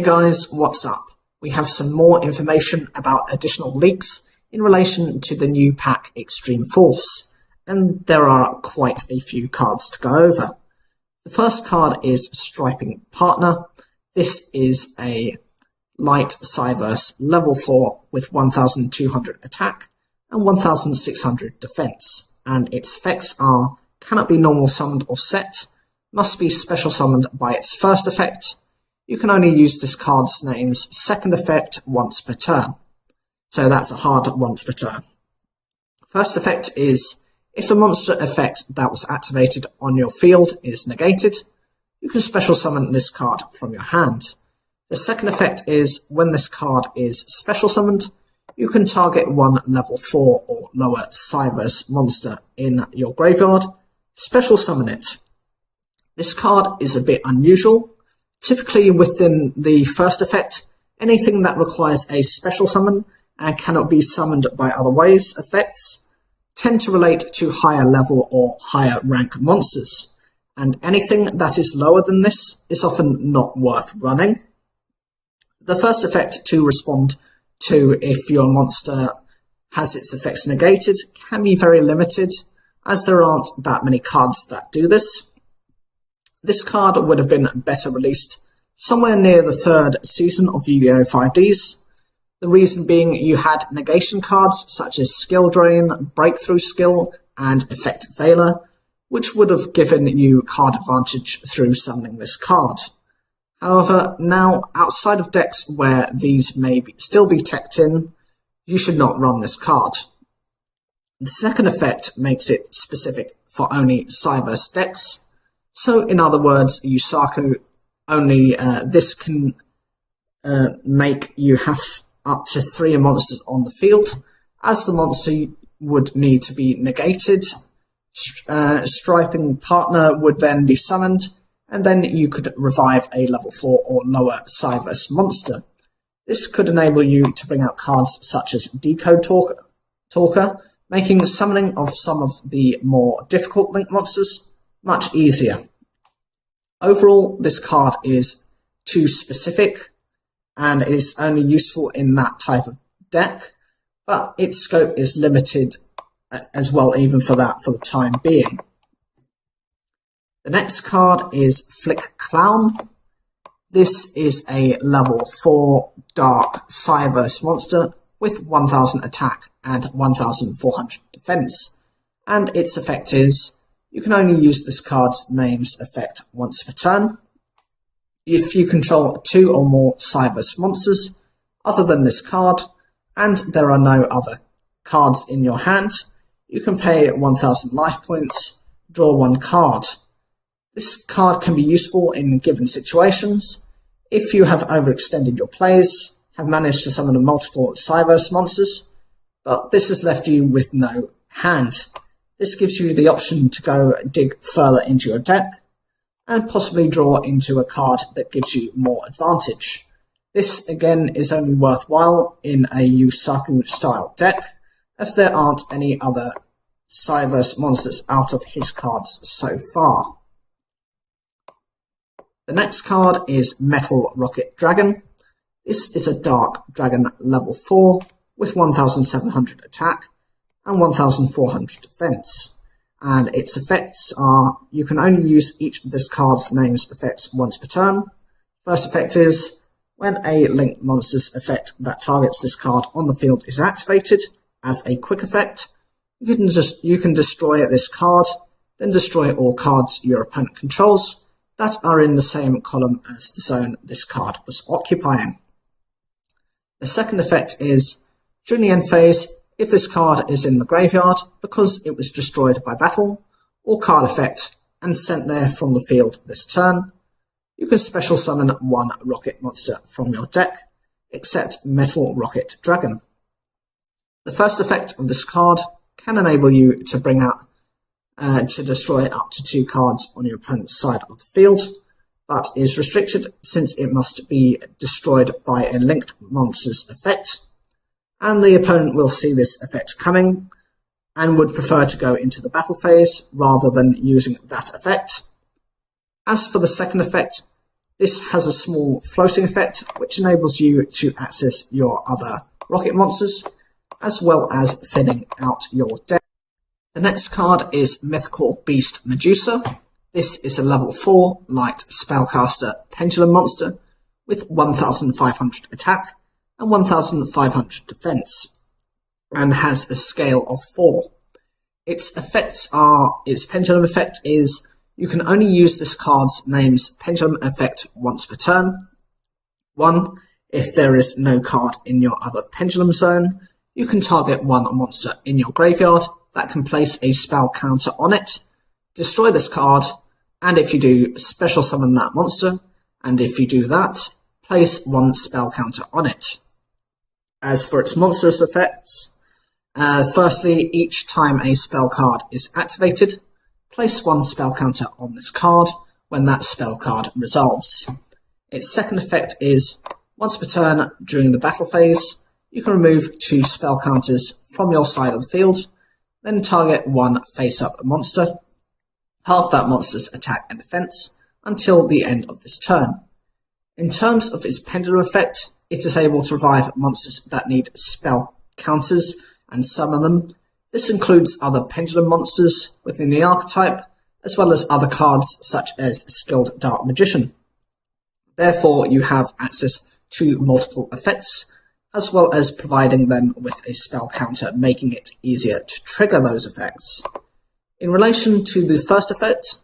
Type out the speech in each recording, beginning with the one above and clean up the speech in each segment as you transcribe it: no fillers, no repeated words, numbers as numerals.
guys, what's up? We have some more information about additional leaks in relation to the new pack Extreme Force, and there are quite a few cards to go over. The first card is Striping Partner. This is a light Cyverse level 4 with 1200 attack and 1600 defense, and its effects are cannot be normal summoned or set, must be special summoned by its first effect. You can only use this card's name's second effect once per turn. So that's a hard once per turn. First effect is, if the monster effect that was activated on your field is negated, you can special summon this card from your hand. The second effect is, when this card is special summoned, you can target one level 4 or lower Cyverse monster in your graveyard, special summon it. This card is a bit unusual. Typically within the first effect, anything that requires a special summon and cannot be summoned by other ways effects tend to relate to higher level or higher rank monsters, and anything that is lower than this is often not worth running. The first effect to respond to if your monster has its effects negated can be very limited, as there aren't that many cards that do this. This card would have been better released somewhere near the third season of Yu-Gi-Oh! 5Ds. The reason being you had negation cards such as Skill Drain, Breakthrough Skill, and Effect Veiler, which would have given you card advantage through summoning this card. However, now, outside of decks where these may still be teched in, you should not run this card. The second effect makes it specific for only Cyverse decks. So, in other words, Yusaku only this can make you have up to 3 monsters on the field, as the monster would need to be negated. Striping Partner would then be summoned, and then you could revive a level 4 or lower Cyverse monster. This could enable you to bring out cards such as Decode Talker, making summoning of some of the more difficult link monsters much easier. Overall, this card is too specific and is only useful in that type of deck, but its scope is limited as well even for that for the time being. The next card is Flick Clown. This is a level 4 dark Cyverse monster with 1000 attack and 1400 defense, and its effect is, you can only use this card's name's effect once per turn. If you control 2 or more Cyverse monsters other than this card, and there are no other cards in your hand, you can pay 1000 life points, draw 1 card. This card can be useful in given situations. If you have overextended your plays, have managed to summon multiple Cyverse monsters, but this has left you with no hand. This gives you the option to go dig further into your deck, and possibly draw into a card that gives you more advantage. This again is only worthwhile in a Yusaku style deck, as there aren't any other Cyverse monsters out of his cards so far. The next card is Metal Rocket Dragon. This is a Dark Dragon level 4 with 1700 attack and 1400 defense, and its effects are, you can only use each of this card's name's effects once per turn. First effect is, when a linked monster's effect that targets this card on the field is activated as a quick effect, you can destroy this card, then destroy all cards your opponent controls that are in the same column as the zone this card was occupying. The second effect is, during the end phase, if this card is in the graveyard because it was destroyed by battle or card effect and sent there from the field this turn, you can special summon 1 rocket monster from your deck, except Metal Rocket Dragon. The first effect of this card can enable you to bring out to destroy up to 2 cards on your opponent's side of the field, but is restricted since it must be destroyed by a linked monster's effect, and the opponent will see this effect coming and would prefer to go into the battle phase rather than using that effect. As for the second effect, This has a small floating effect which enables you to access your other rocket monsters, as well as thinning out your deck. The next card is Mythical Beast Medusa. This is a level 4 light spellcaster pendulum monster with 1500 attack and 1500 defense, and has a scale of 4. Its pendulum effect is you can only use this card's name's pendulum effect once per turn. 1. If there is no card in your other pendulum zone, you can target one monster in your graveyard that can place a spell counter on it, destroy this card, and if you do, special summon that monster, and if you do that, place one spell counter on it. As for its monstrous effects, firstly, each time a spell card is activated, place one spell counter on this card when that spell card resolves. Its second effect is, once per turn during the battle phase, you can remove 2 spell counters from your side of the field, then target one face-up monster, half that monster's attack and defense, until the end of this turn. In terms of its pendulum effect, it is able to revive monsters that need spell counters and summon them. This includes other pendulum monsters within the archetype, as well as other cards such as Skilled Dark Magician. Therefore, you have access to multiple effects, as well as providing them with a spell counter, making it easier to trigger those effects. In relation to the first effect,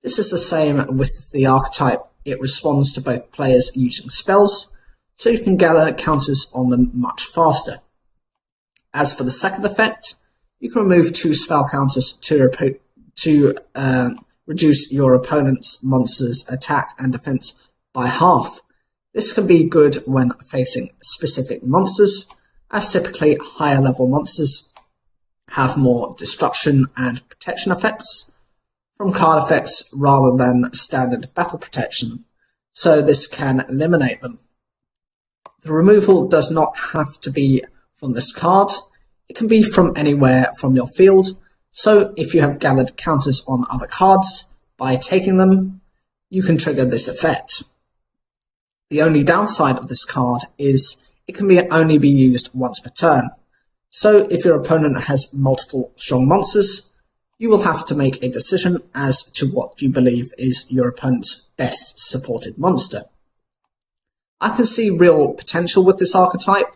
this is the same with the archetype. It responds to both players using spells, so you can gather counters on them much faster. As for the second effect, you can remove 2 spell counters to reduce your opponent's monster's attack and defense by half. This can be good when facing specific monsters, as typically higher level monsters have more destruction and protection effects from card effects rather than standard battle protection, so this can eliminate them. The removal does not have to be from this card, it can be from anywhere from your field, so if you have gathered counters on other cards, by taking them, you can trigger this effect. The only downside of this card is it can only be used once per turn, so if your opponent has multiple strong monsters, you will have to make a decision as to what you believe is your opponent's best supported monster. I can see real potential with this archetype,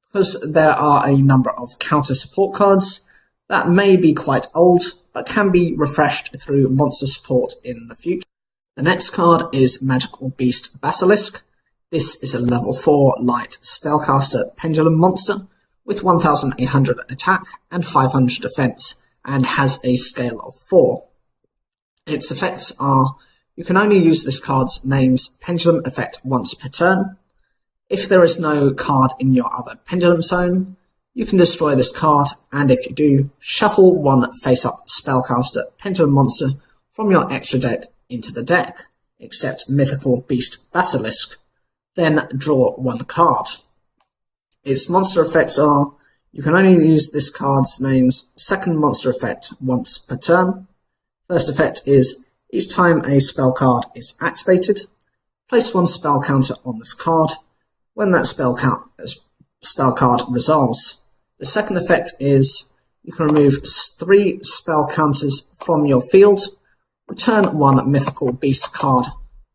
because there are a number of counter support cards that may be quite old, but can be refreshed through monster support in the future. The next card is Magical Beast Basilisk. This is a level 4 light spellcaster pendulum monster with 1800 attack and 500 defense, and has a scale of 4. Its effects are, you can only use this card's name's pendulum effect once per turn. If there is no card in your other pendulum zone, you can destroy this card, and if you do, shuffle one face-up spellcaster pendulum monster from your extra deck into the deck, except Mythical Beast Basilisk. Then draw one card. Its monster effects are, you can only use this card's name's second monster effect once per turn. First effect is, each time a spell card is activated, place one spell counter on this card when that spell card resolves. The second effect is, you can remove 3 spell counters from your field, return one Mythical Beast card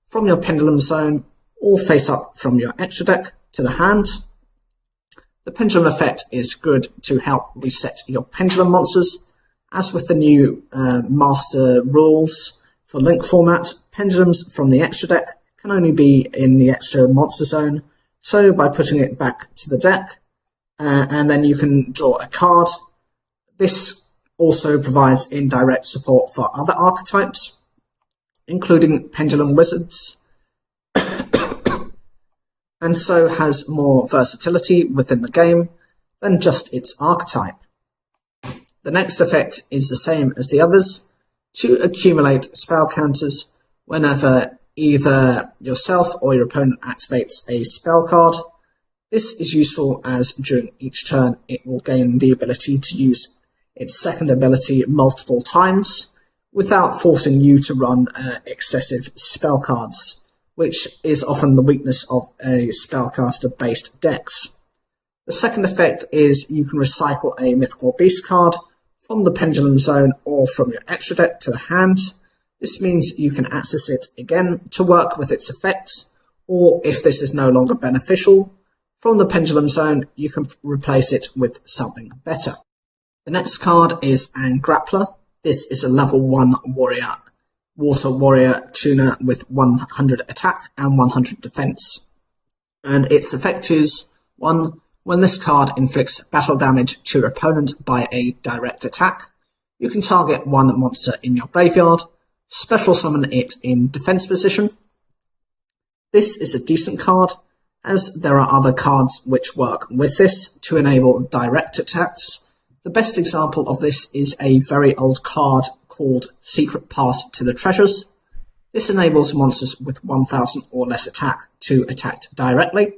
from your pendulum zone, or face up from your extra deck to the hand. The pendulum effect is good to help reset your pendulum monsters. As with the new master rules for Link format, pendulums from the extra deck can only be in the extra monster zone, so by putting it back to the deck, and then you can draw a card. This also provides indirect support for other archetypes, including Pendulum Wizards, and so has more versatility within the game than just its archetype. The next effect is the same as the others, to accumulate spell counters whenever either yourself or your opponent activates a spell card. This is useful as during each turn it will gain the ability to use its second ability multiple times without forcing you to run excessive spell cards, which is often the weakness of a spellcaster-based decks. The second effect is you can recycle a Mythical Beast card from the Pendulum Zone or from your extra deck to the hand. This means you can access it again to work with its effects, or if this is no longer beneficial, from the Pendulum Zone you can replace it with something better. The next card is An Grappler. This is a level 1 warrior, water warrior tuner with 100 attack and 100 defense. And its effect is 1. When this card inflicts battle damage to your opponent by a direct attack, you can target one monster in your graveyard, special summon it in defense position. This is a decent card, as there are other cards which work with this to enable direct attacks. The best example of this is a very old card called Secret Pass to the Treasures. This enables monsters with 1000 or less attack to attack directly.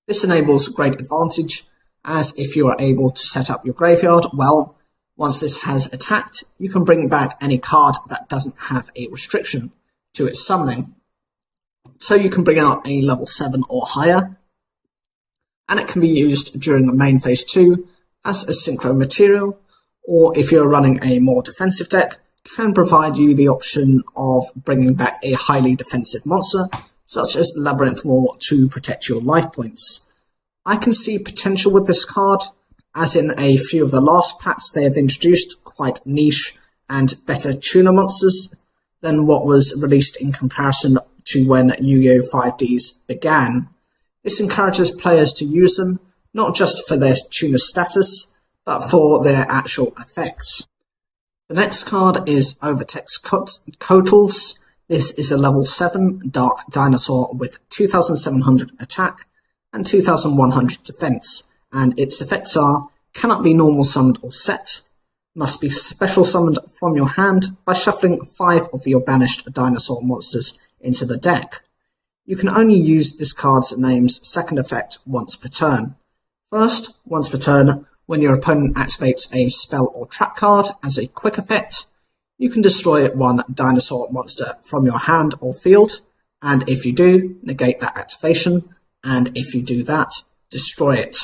This enables great advantage, as if you are able to set up your graveyard well, once this has attacked, you can bring back any card that doesn't have a restriction to its summoning. So you can bring out a level 7 or higher, and it can be used during the main phase 2 as a synchro material, or if you're running a more defensive deck, can provide you the option of bringing back a highly defensive monster, such as Labyrinth Wall, to protect your life points. I can see potential with this card, as in a few of the last packs they have introduced quite niche and better tuner monsters than what was released in comparison to when Yu-Gi-Oh! 5Ds began. This encourages players to use them, not just for their tuner status, but for their actual effects. The next card is Overtex Cotals. This is a level 7 Dark Dinosaur with 2700 attack and 2100 defense, and its effects are: cannot be normal summoned or set, must be special summoned from your hand by shuffling 5 of your banished dinosaur monsters into the deck. You can only use this card's name's second effect once per turn. First, once per turn, when your opponent activates a spell or trap card as a quick effect, you can destroy one dinosaur monster from your hand or field, and if you do, negate that activation, and if you do that, destroy it.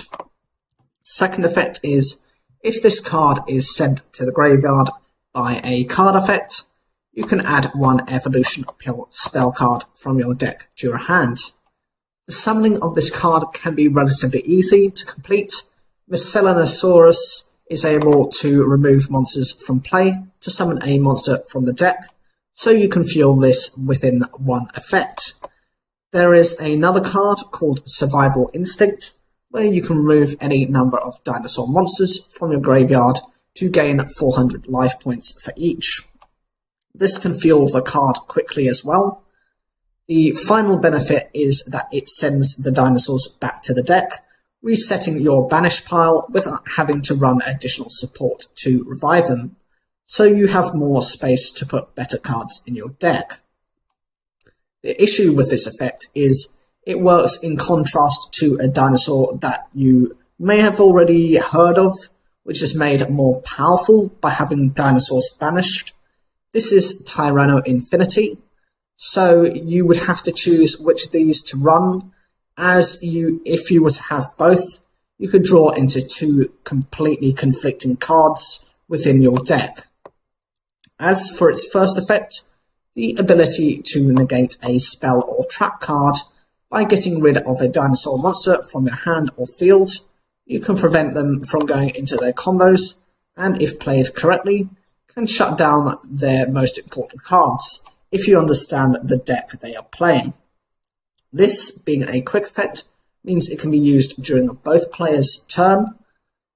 Second effect is, if this card is sent to the graveyard by a card effect, you can add one Evolution Pill spell card from your deck to your hand. The summoning of this card can be relatively easy to complete. Miscellaneosaurus is able to remove monsters from play to summon a monster from the deck, so you can fuel this within one effect. There is another card called Survival Instinct, where you can remove any number of dinosaur monsters from your graveyard to gain 400 life points for each. This can fuel the card quickly as well. The final benefit is that it sends the dinosaurs back to the deck, resetting your banish pile without having to run additional support to revive them, so you have more space to put better cards in your deck. The issue with this effect is it works in contrast to a dinosaur that you may have already heard of, which is made more powerful by having dinosaurs banished. This is Tyranno Infinity, so you would have to choose which of these to run, as if you were to have both, you could draw into 2 completely conflicting cards within your deck. As for its first effect, the ability to negate a spell or trap card by getting rid of a dinosaur monster from your hand or field, you can prevent them from going into their combos, and if played correctly, can shut down their most important cards, if you understand the deck they are playing. This, being a quick effect, means it can be used during both players' turn,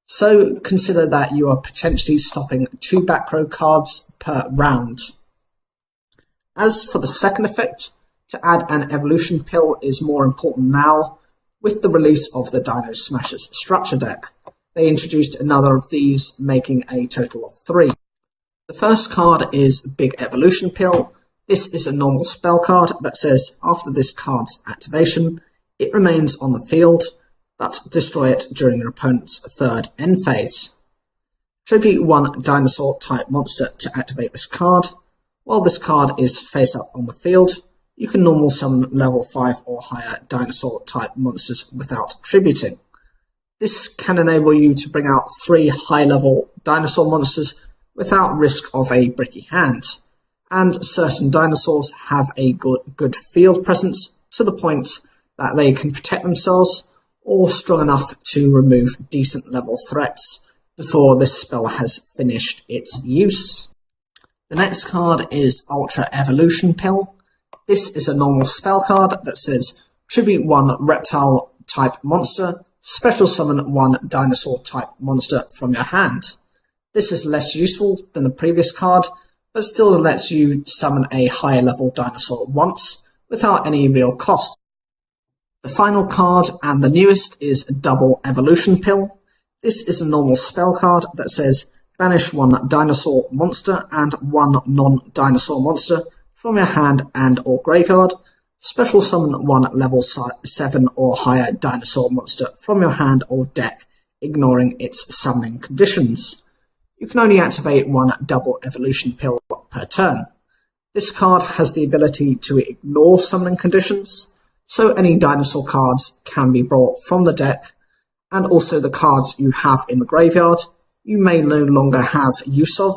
so consider that you are potentially stopping 2 back row cards per round. As for the second effect, to add an evolution pill is more important now. With the release of the Dino Smashers structure deck, they introduced another of these, making a total of 3. The first card is Big Evolution Pill. This is a normal spell card that says after this card's activation, it remains on the field, but destroy it during your opponent's third end phase. Tribute 1 dinosaur type monster to activate this card. While this card is face up on the field, you can normal summon level 5 or higher dinosaur type monsters without tributing. This can enable you to bring out 3 high-level dinosaur monsters without risk of a bricky hand, and certain dinosaurs have a good field presence to the point that they can protect themselves or strong enough to remove decent level threats before this spell has finished its use. The next card is Ultra Evolution Pill. This is a normal spell card that says tribute 1 reptile type monster, special summon 1 dinosaur type monster from your hand. This is less useful than the previous card, but still lets you summon a higher level dinosaur once without any real cost. The final card, and the newest, is Double Evolution Pill. This is a normal spell card that says banish 1 dinosaur monster and 1 non-dinosaur monster from your hand and or graveyard. Special summon 1 level 7 or higher dinosaur monster from your hand or deck, ignoring its summoning conditions. You can only activate 1 Double Evolution Pill per turn. This card has the ability to ignore summoning conditions, so any dinosaur cards can be brought from the deck, and also the cards you have in the graveyard you may no longer have use of,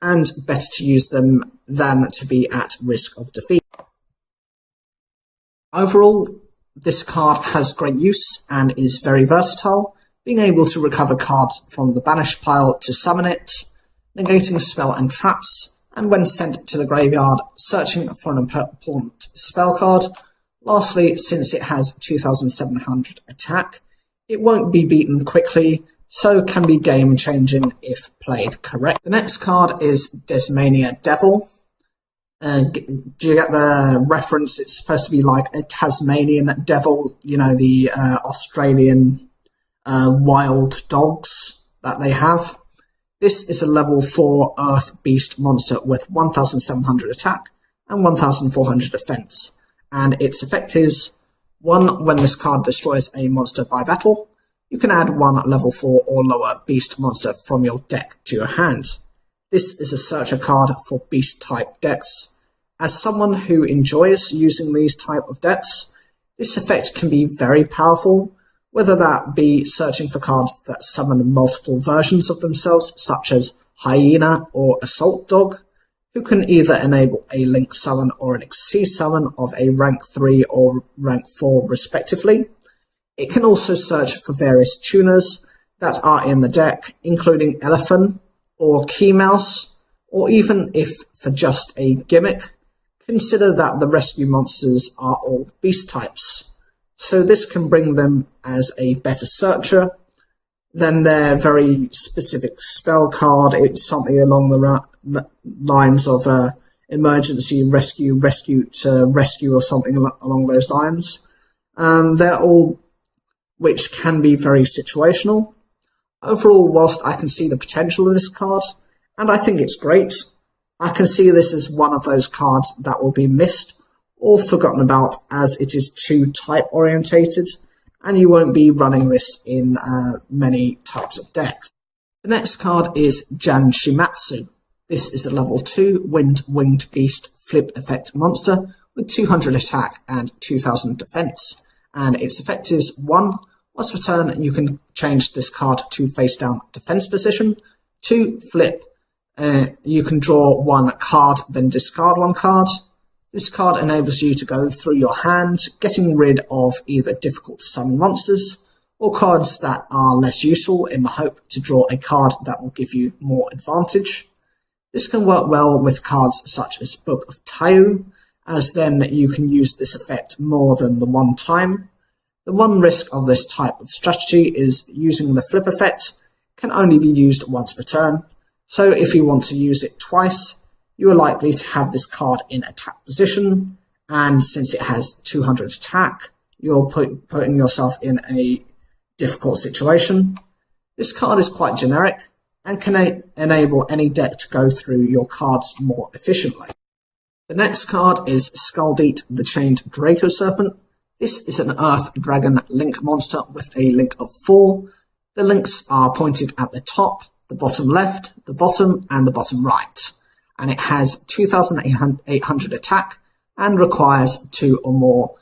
and better to use them than to be at risk of defeat. Overall, this card has great use and is very versatile, being able to recover cards from the banish pile to summon it, negating a spell and traps, and when sent to the graveyard, searching for an important spell card. Lastly, since it has 2700 attack, it won't be beaten quickly, so can be game-changing if played correct. The next card is Desmania Devil. Do you get the reference? It's supposed to be like a Tasmanian devil, you know, the Australian wild dogs that they have. This is a level 4 Earth Beast monster with 1700 attack and 1400 defense. And its effect is 1. When this card destroys a monster by battle, you can add 1 level 4 or lower beast monster from your deck to your hand. This is a searcher card for beast type decks. As someone who enjoys using these type of decks, this effect can be very powerful, whether that be searching for cards that summon multiple versions of themselves, such as Hyena or Assault Dog, who can either enable a Link summon or an Xyz summon of a rank 3 or rank 4 respectively. It can also search for various tuners that are in the deck, including Elephant or Key Mouse, or even if for just a gimmick, consider that the rescue monsters are all beast types. So this can bring them as a better searcher than their very specific spell card. It's something along the lines of emergency rescue to rescue or something along those lines. They're all which can be very situational. Overall, whilst I can see the potential of this card, and I think it's great, I can see this as one of those cards that will be missed or forgotten about as it is too type orientated, and you won't be running this in many types of decks. The next card is Janshimatsu. This is a level 2 Winged Beast flip effect monster with 200 attack and 2000 defense, and its effect is 1. Once per turn, you can change this card to face down defense position. 2. Flip. You can draw 1 card, then discard 1 card. This card enables you to go through your hand, getting rid of either difficult to summon monsters or cards that are less useful in the hope to draw a card that will give you more advantage. This can work well with cards such as Book of Taiyu, as then you can use this effect more than the one time. The one risk of this type of strategy is using the flip effect can only be used once per turn, so if you want to use it twice, you are likely to have this card in attack position, and since it has 200 attack, you're putting yourself in a difficult situation. This card is quite generic and can enable any deck to go through your cards more efficiently. The next card is Skulldeet the Chained Draco Serpent. This is an Earth Dragon Link monster with a link of 4. The links are pointed at the top, the bottom left, the bottom, and the bottom right. And it has 2800 attack and requires 2 or more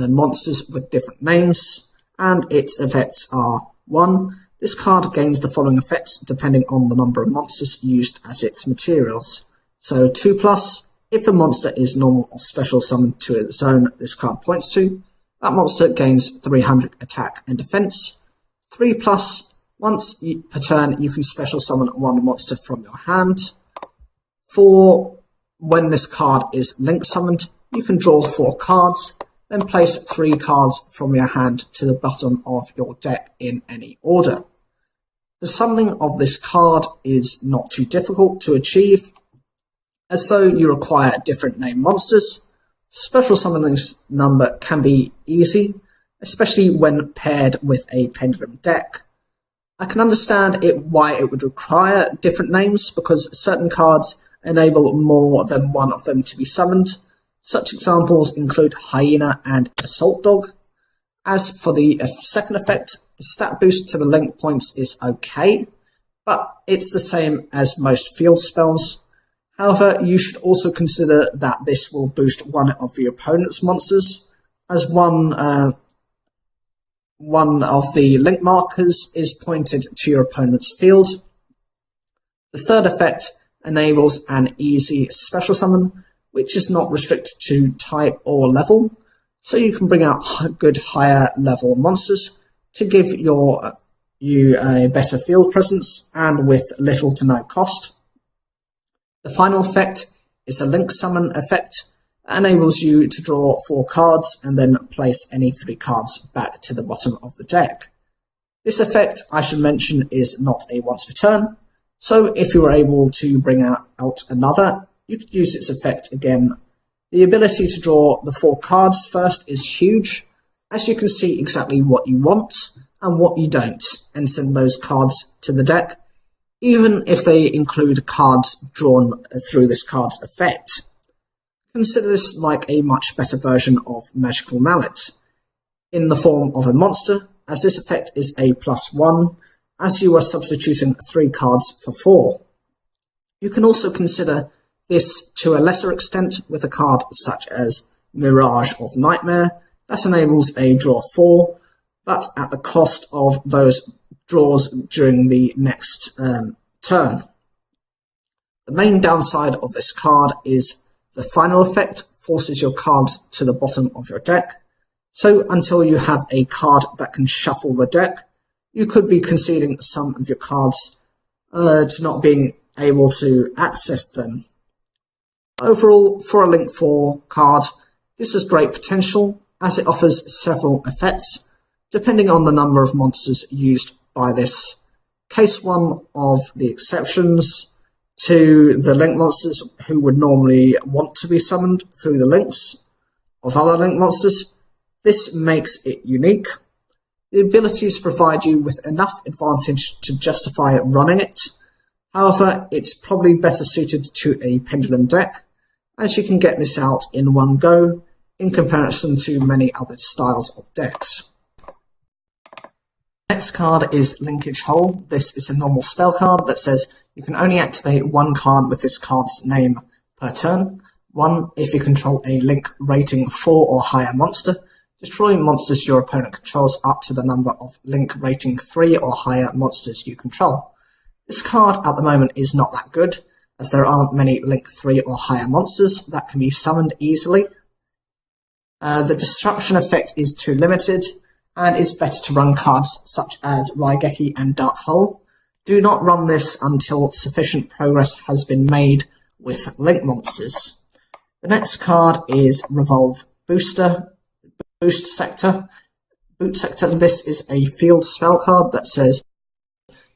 monsters with different names, and its effects are 1. This card gains the following effects depending on the number of monsters used as its materials. So 2+, if a monster is normal or special summoned to a zone this card points to, that monster gains 300 attack and defense. 3+, once per turn you can special summon 1 monster from your hand. 4, when this card is link summoned, you can draw 4 cards, then place 3 cards from your hand to the bottom of your deck in any order. The summoning of this card is not too difficult to achieve, as though you require different name monsters. Special summoning number can be easy, especially when paired with a pendulum deck. I can understand why it would require different names, because certain cards enable more than one of them to be summoned. Such examples include Hyena and Assault Dog. As for the second effect, the stat boost to the link points is okay, but it's the same as most field spells. However, you should also consider that this will boost one of your opponent's monsters, as one of the link markers is pointed to your opponent's field. The third effect enables an easy special summon, which is not restricted to type or level, so you can bring out good higher level monsters to give you a better field presence and with little to no cost. The final effect is a link summon effect that enables you to draw 4 cards and then place any 3 cards back to the bottom of the deck. This effect, I should mention, is not a once per turn, so if you were able to bring out another, you could use its effect again. The ability to draw the 4 cards first is huge, as you can see exactly what you want and what you don't, and send those cards to the deck, even if they include cards drawn through this card's effect. Consider this like a much better version of Magical Mallet, in the form of a monster, as this effect is a +1, as you are substituting 3 cards for 4. You can also consider this to a lesser extent with a card such as Mirage of Nightmare that enables a draw 4, but at the cost of those draws during the next turn. The main downside of this card is the final effect forces your cards to the bottom of your deck, so until you have a card that can shuffle the deck, you could be conceding some of your cards to not being able to access them. Overall, for a Link 4 card, this has great potential as it offers several effects, depending on the number of monsters used by this. Case 1 of the exceptions to the Link monsters who would normally want to be summoned through the links of other Link monsters. This makes it unique. The abilities provide you with enough advantage to justify running it. However, it's probably better suited to a pendulum deck, as you can get this out in one go in comparison to many other styles of decks. Next card is Linkage Hole. This is a normal spell card that says you can only activate 1 card with this card's name per turn. 1 if you control a link rating 4 or higher monster. Destroy monsters your opponent controls up to the number of link rating 3 or higher monsters you control. This card at the moment is not that good, as there aren't many link 3 or higher monsters that can be summoned easily. The destruction effect is too limited, and it's better to run cards such as Raigeki and Dark Hull. Do not run this until sufficient progress has been made with link monsters. The next card is Revolve Boost Sector. This is a field spell card that says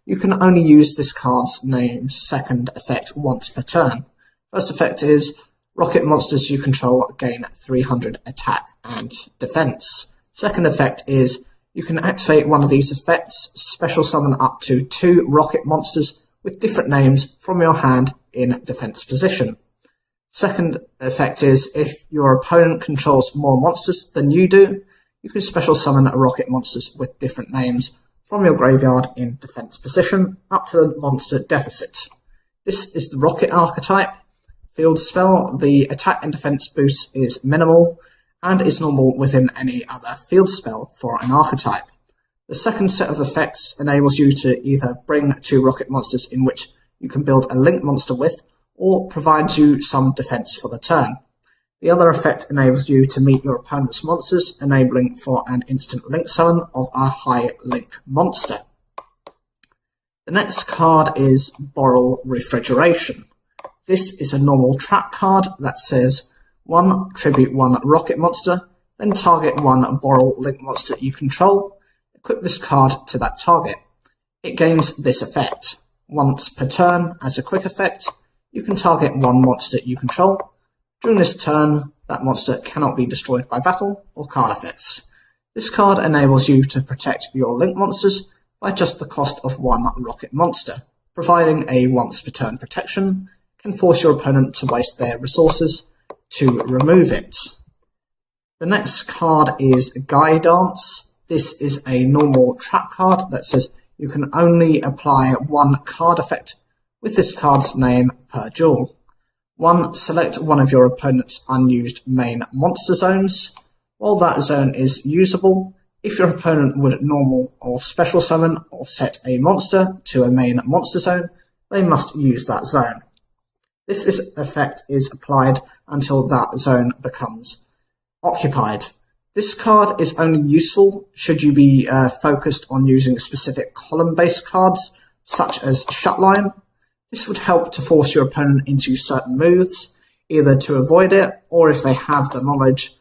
you can only use this card's name's second effect once per turn. First effect is rocket monsters you control gain 300 attack and defense. Second effect is you can activate one of these effects, special summon up to 2 rocket monsters with different names from your hand in defense position. Second effect is if your opponent controls more monsters than you do, you can special summon rocket monsters with different names from your graveyard in defense position up to the monster deficit. This is the rocket archetype. field spell, the attack and defense boost is minimal and is normal within any other field spell for an archetype. The second set of effects enables you to either bring 2 rocket monsters in which you can build a link monster with, or provides you some defense for the turn. The other effect enables you to meet your opponent's monsters, enabling for an instant link summon of a high link monster. The next card is Boral Refrigeration. This is a normal trap card that says 1. Tribute 1 rocket monster, then target 1 Boral link monster you control. Equip this card to that target. It gains this effect. Once per turn, as a quick effect, you can target 1 monster you control. During this turn, that monster cannot be destroyed by battle or card effects. This card enables you to protect your link monsters by just the cost of 1 rocket monster, providing a once per turn protection can force your opponent to waste their resources to remove it. The next card is Guidance. This is a normal trap card that says you can only apply 1 card effect with this card's name per duel. 1. Select one of your opponent's unused main monster zones. While that zone is usable, if your opponent would normal or special summon or set a monster to a main monster zone, they must use that zone. This effect is applied until that zone becomes occupied. This card is only useful should you be focused on using specific column-based cards, such as Shutline. This would help to force your opponent into certain moves, either to avoid it, or if they have the knowledge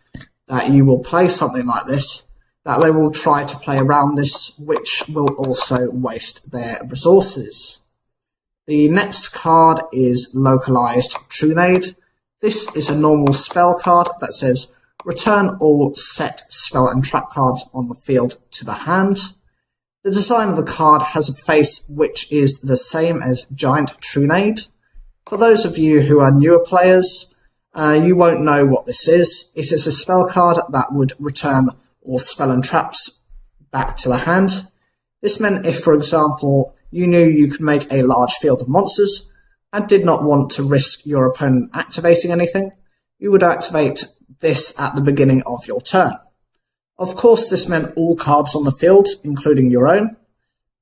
that you will play something like this, that they will try to play around this, which will also waste their resources. The next card is Localized Trunade. This is a normal spell card that says return all set spell and trap cards on the field to the hand. The design of the card has a face which is the same as Giant Trunade. For those of you who are newer players, you won't know what this is. It is a spell card that would return all spell and traps back to the hand. This meant if, for example, you knew you could make a large field of monsters and did not want to risk your opponent activating anything, you would activate this at the beginning of your turn. Of course, this meant all cards on the field, including your own,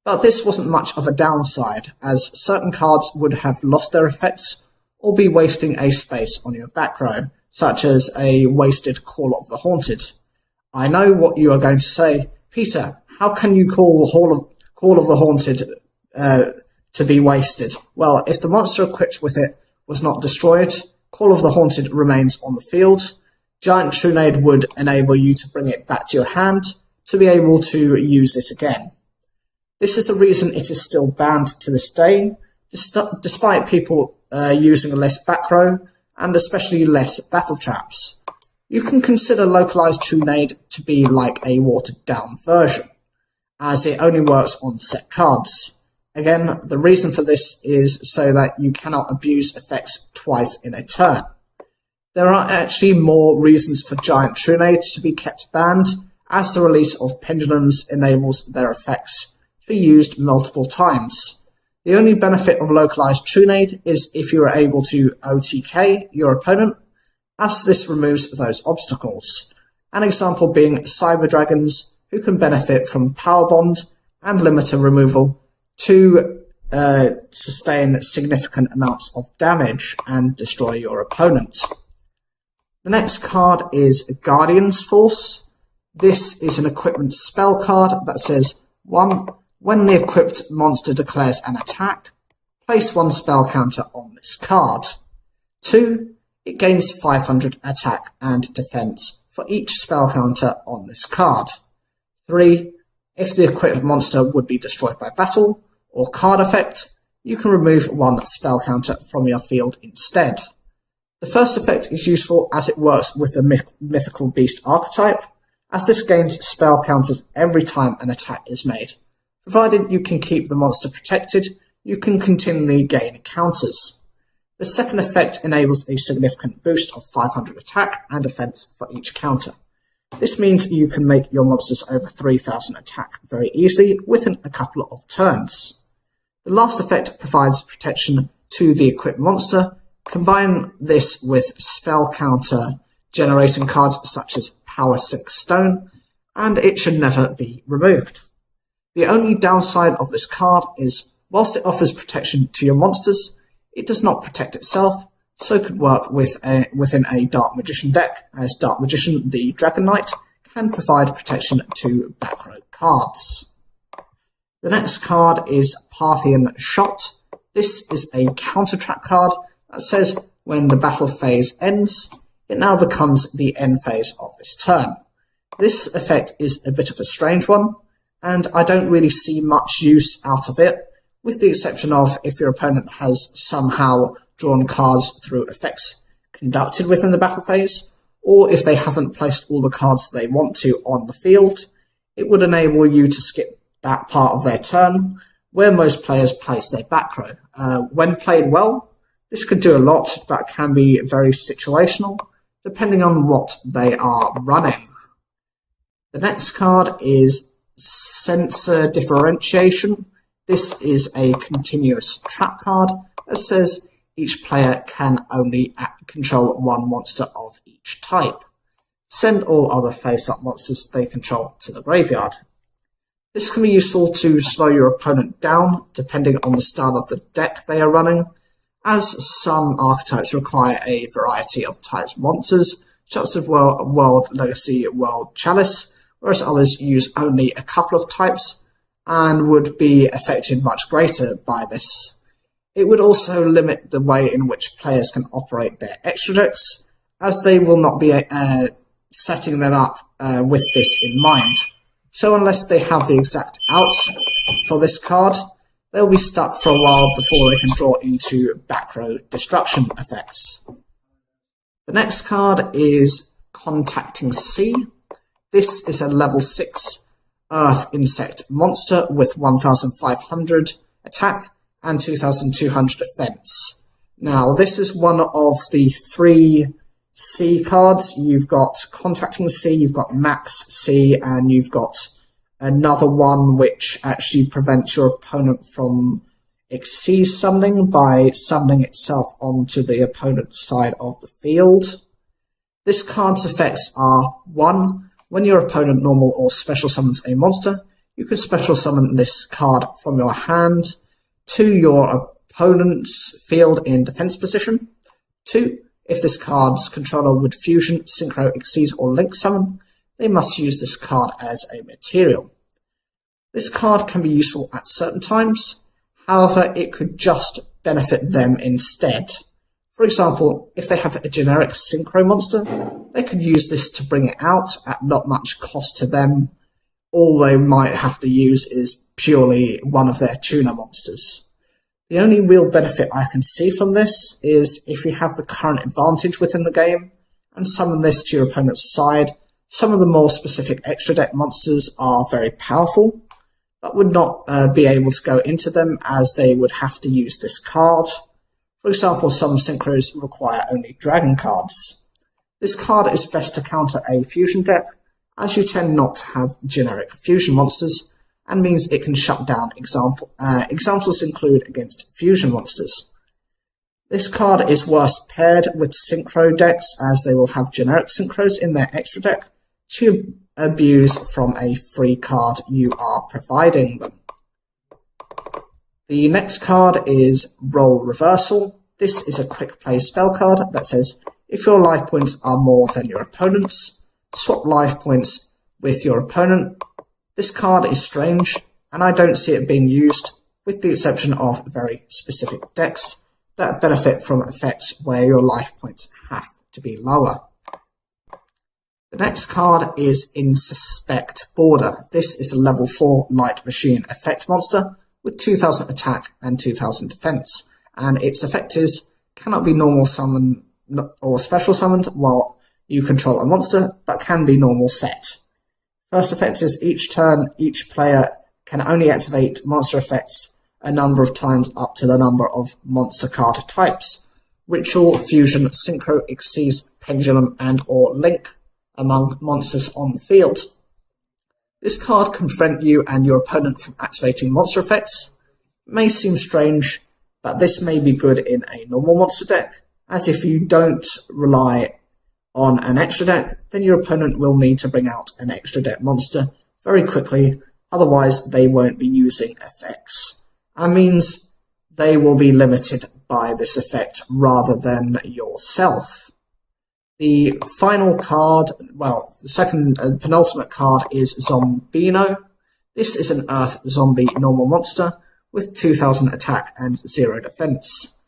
but this wasn't much of a downside, as certain cards would have lost their effects or be wasting a space on your back row, such as a wasted Call of the Haunted. I know what you are going to say. Peter, how can you call Call of the Haunted to be wasted? Well, if the monster equipped with it was not destroyed, Call of the Haunted remains on the field. Giant Trunade would enable you to bring it back to your hand to be able to use it again. This is the reason it is still banned to this day, despite people using less back row and especially less battle traps. You can consider Localized Trunade to be like a watered down version, as it only works on set cards. Again, the reason for this is so that you cannot abuse effects twice in a turn. There are actually more reasons for Giant Trunade to be kept banned, as the release of pendulums enables their effects to be used multiple times. The only benefit of Localized Trunade is if you are able to OTK your opponent, as this removes those obstacles. An example being Cyber Dragons, who can benefit from Power Bond and Limiter removal to sustain significant amounts of damage and destroy your opponent. The next card is Guardian's Force. This is an equipment spell card that says 1. When the equipped monster declares an attack, place 1 spell counter on this card. 2. It gains 500 attack and defense for each spell counter on this card. 3. If the equipped monster would be destroyed by battle or card effect, you can remove 1 spell counter from your field instead. The first effect is useful as it works with the Mythical Beast archetype, as this gains spell counters every time an attack is made. Provided you can keep the monster protected, you can continually gain counters. The second effect enables a significant boost of 500 attack and defense for each counter. This means you can make your monsters over 3000 attack very easily within a couple of turns. The last effect provides protection to the equipped monster Combine this with spell counter generating cards such as Power 6 Stone, and it should never be removed. The only downside of this card is, whilst it offers protection to your monsters, it does not protect itself, so could work within a Dark Magician deck, as Dark Magician, the Dragon Knight, can provide protection to back row cards. The next card is Parthian Shot. This is a counter-track card that says when the battle phase ends, it now becomes the end phase of this turn. This effect is a bit of a strange one, and I don't really see much use out of it, with the exception of if your opponent has somehow drawn cards through effects conducted within the battle phase, or if they haven't placed all the cards they want to on the field. It would enable you to skip that part of their turn, where most players place their back row. When played well, this could do a lot, but can be very situational, depending on what they are running. The next card is Sensor Differentiation. This is a continuous trap card that says each player can only control one monster of each type. Send all other face-up monsters they control to the graveyard. This can be useful to slow your opponent down, depending on the style of the deck they are running, as some archetypes require a variety of types of monsters, such as World Legacy, World Chalice, whereas others use only a couple of types and would be affected much greater by this. It would also limit the way in which players can operate their extra decks, as they will not be setting them up with this in mind. So unless they have the exact out for this card, they'll be stuck for a while before they can draw into back row destruction effects. The next card is Contacting Sea. This is a level 6 Earth Insect monster with 1500 attack and 2200 defense. Now, this is one of the 3 Sea cards. You've got Contacting Sea, you've got Max Sea, and you've got another one which actually prevents your opponent from Xyz summoning by summoning itself onto the opponent's side of the field. This card's effects are 1. When your opponent normal or special summons a monster, you can special summon this card from your hand to your opponent's field in defense position. 2. If this card's controller would fusion, synchro, Xyz, or link summon, they must use this card as a material. This card can be useful at certain times, however it could just benefit them instead. For example, if they have a generic synchro monster, they could use this to bring it out at not much cost to them. All they might have to use is purely one of their tuner monsters. The only real benefit I can see from this is if you have the current advantage within the game and summon this to your opponent's side, some of the more specific extra deck monsters are very powerful, but would not be able to go into them as they would have to use this card. For example, some synchros require only dragon cards. This card is best to counter a fusion deck, as you tend not to have generic fusion monsters, and means it can shut down examples include against fusion monsters. This card is worst paired with synchro decks, as they will have generic synchros in their extra deck to abuse from a free card you are providing them. The next card is Role Reversal. This is a quick play spell card that says if your life points are more than your opponent's, swap life points with your opponent. This card is strange, and I don't see it being used, with the exception of very specific decks that benefit from effects where your life points have to be lower. The next card is Insuspect Border. This is a level 4 Light Machine effect monster with 2000 attack and 2000 defense, and its effect is cannot be normal summoned or special summoned while you control a monster, but can be normal set. First effect is each turn, each player can only activate monster effects a number of times up to the number of monster card types: Ritual, Fusion, Synchro, Xyz, Pendulum, and or Link among monsters on the field. This card can prevent you and your opponent from activating monster effects. It may seem strange, but this may be good in a normal monster deck, as if you don't rely on an extra deck, then your opponent will need to bring out an extra deck monster very quickly, otherwise they won't be using effects. That means they will be limited by this effect rather than yourself. The final card, well, the second penultimate card is Zombino. This is an Earth Zombie normal monster with 2000 attack and 0 defense.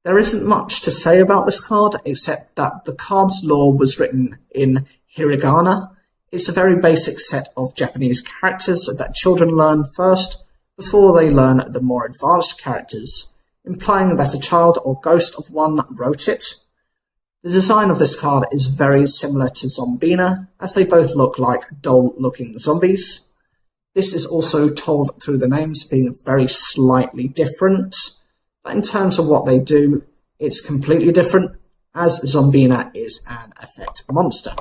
There isn't much to say about this card, except that the card's lore was written in hiragana. It's a very basic set of Japanese characters that children learn first before they learn the more advanced characters, implying that a child or ghost of one wrote it. The design of this card is very similar to Zombina, as they both look like dull-looking zombies. This is also told through the names being very slightly different, but in terms of what they do, it's completely different, as Zombina is an effect monster.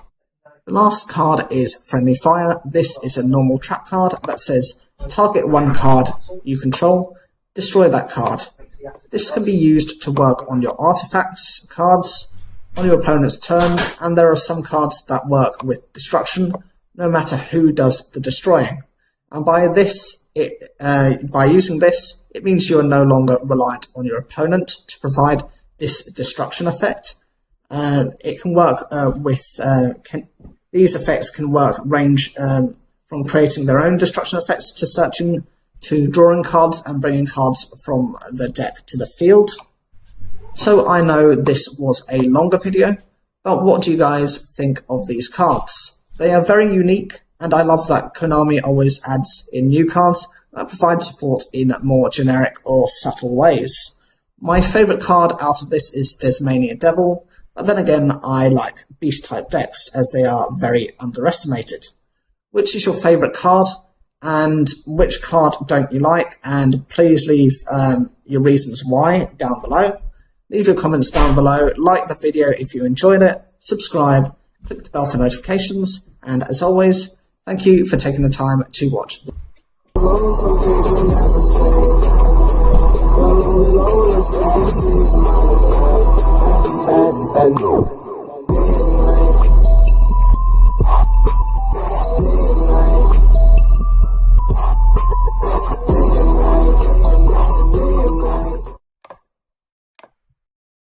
The last card is Friendly Fire. This is a normal trap card that says, target one card you control, destroy that card. This can be used to work on your artifacts cards on your opponent's turn, and there are some cards that work with destruction, no matter who does the destroying. And by using this, it means you are no longer reliant on your opponent to provide this destruction effect. It can work these effects can range from creating their own destruction effects to searching, to drawing cards and bringing cards from the deck to the field. So I know this was a longer video, but what do you guys think of these cards? They are very unique, and I love that Konami always adds in new cards that provide support in more generic or subtle ways. My favourite card out of this is Desmania Devil, but then again I like beast-type decks as they are very underestimated. Which is your favourite card, and which card don't you like? And please leave your reasons why down below. Leave your comments down below, like the video if you enjoyed it, subscribe, click the bell for notifications, and as always, thank you for taking the time to watch. And